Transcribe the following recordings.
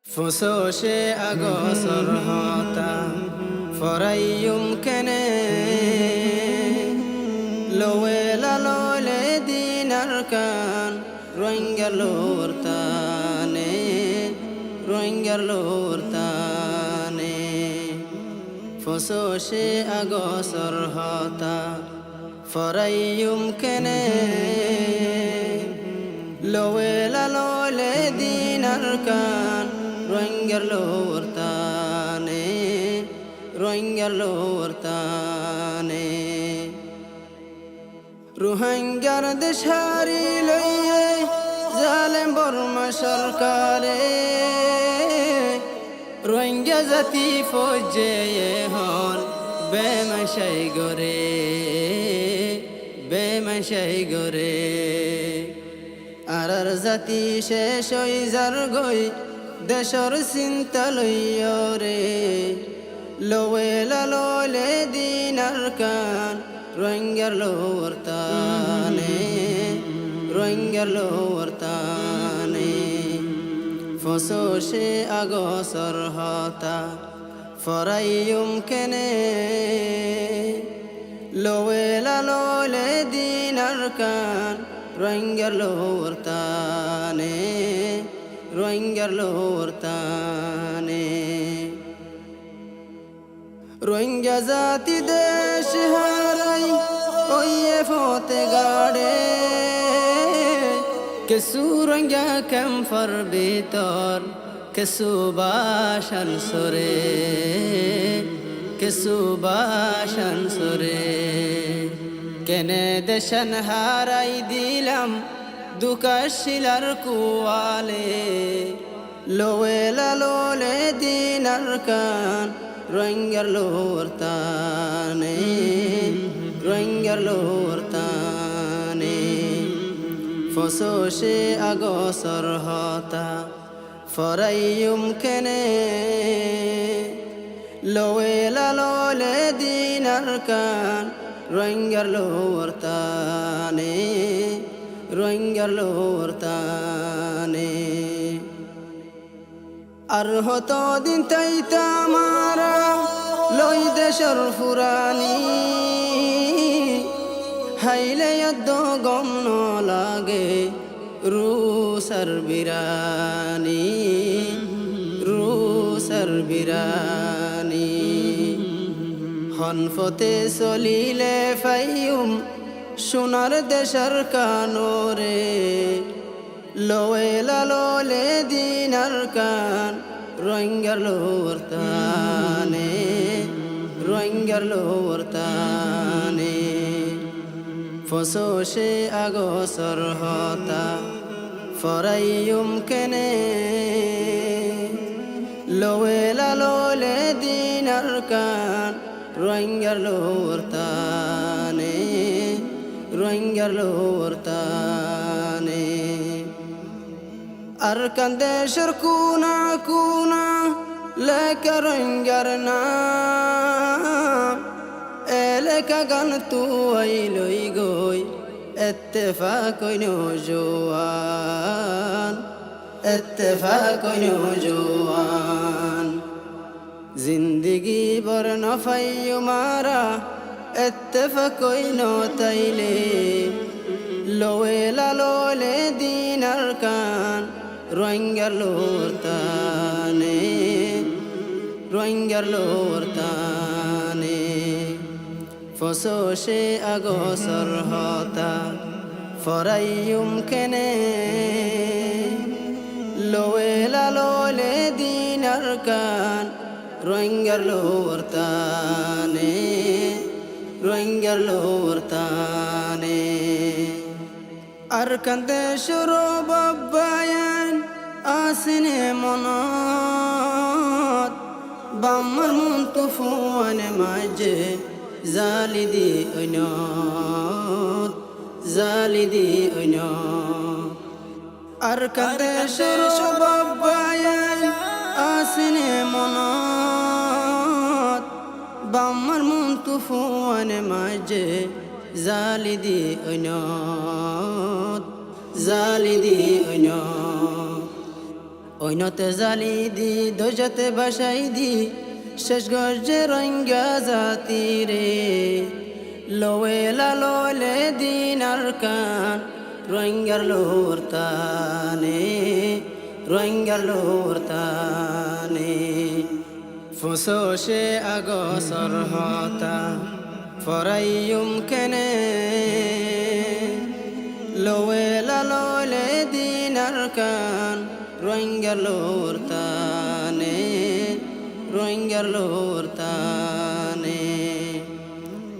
فسوشي أقصر هاتا فريم كني لويلا لولي دين أركان روينجر لورتاني فسوشي أقصر هاتا فريم كني لويلا لولي دين أركان روينجر لورتاني روهنجر دشهاري ليه ظالم برما شركالي روهنجا زتي فوجي هون بمشي غوري আরার জাতি শেষ হই যার গই দেশর চিন্তা লইয় রে লোয়েলা লোলে দিনার কান রোহিঙ্গার লোরতানে ফসোশে আগসর হতা ফরাইয়ুম কেনে লোয়েলা লোলে দিনার কান روينجر لورتاني روينجا ذاتي ديش هاراي اويه فوت غاڑے كسو روينجا كم فر بيتور كسو باشن سوري কেনে দেশন হারাই দিলাম দুকাশিলার কুয়ালে লোয়েলা লোলে দিনার কান রোহিঙ্গার লোরতানে ফসোশে আগসর হতা ফরাইয়ুম কেনে লোয়েলা লোলে দিনার কান روينجر لورتاني أرهط دين تايتا مارا لوي دشر فراني هايلي يدو غمنو لاغي روسر বিরানি হনফতে চলিলে ফাইয়ুম সোনার দেশার কানোরে লোয়েলা লোলে দিনার কান রোহিঙ্গার লোরতানে ফসোশে আগসর হতা ফরাইয়ুম কেনে লোয়েলা লোলে দিনার কান روينجر لورتاني أركان دشر كونا لك روينجرنا إلك غنتو ويلوي غوي اتفاق نوجوان জিন্দগি বর নফাইয়ু মারা ইত্তেফাকই নতাইলে লোয়েলা লোলে দিনার কান রোহিঙ্গার লোরতানে ফসোশে আগসর হতা ফরাইয়ুম কেনে লোয়েলা লোলে দিনার কান روينجر لورتاني أركان دشرو بابايان آسني منات بامر منتفوان ماجي زالي دي أنات أركان دشرو بابايان آسني منات بامر منتفوان ماجي زالي دي أنات ঐনতে জালি দি দৈজতে বাসাই দি শেষ গর্জে রঙ্গা জাতি রে লোয়েলা লোলে দিনার কান রঙ্গার লোর তানে রঙ্গার লোর তানে ফুসোশে আগসর হতা ফরাইয়ুম কেনে লোয়েলা লোলে দিনার কান রঙ্গার লোর তানে রঙ্গার লোর তানে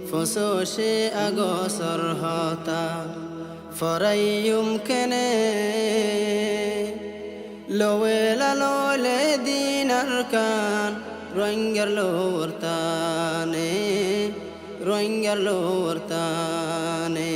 ফুসোশে আগসর হতা ফরাইয়ুম কেনে লোয়েলা লোলে দিনার কান রঙ্গার লোর তানে রঙ্গার লোর তানে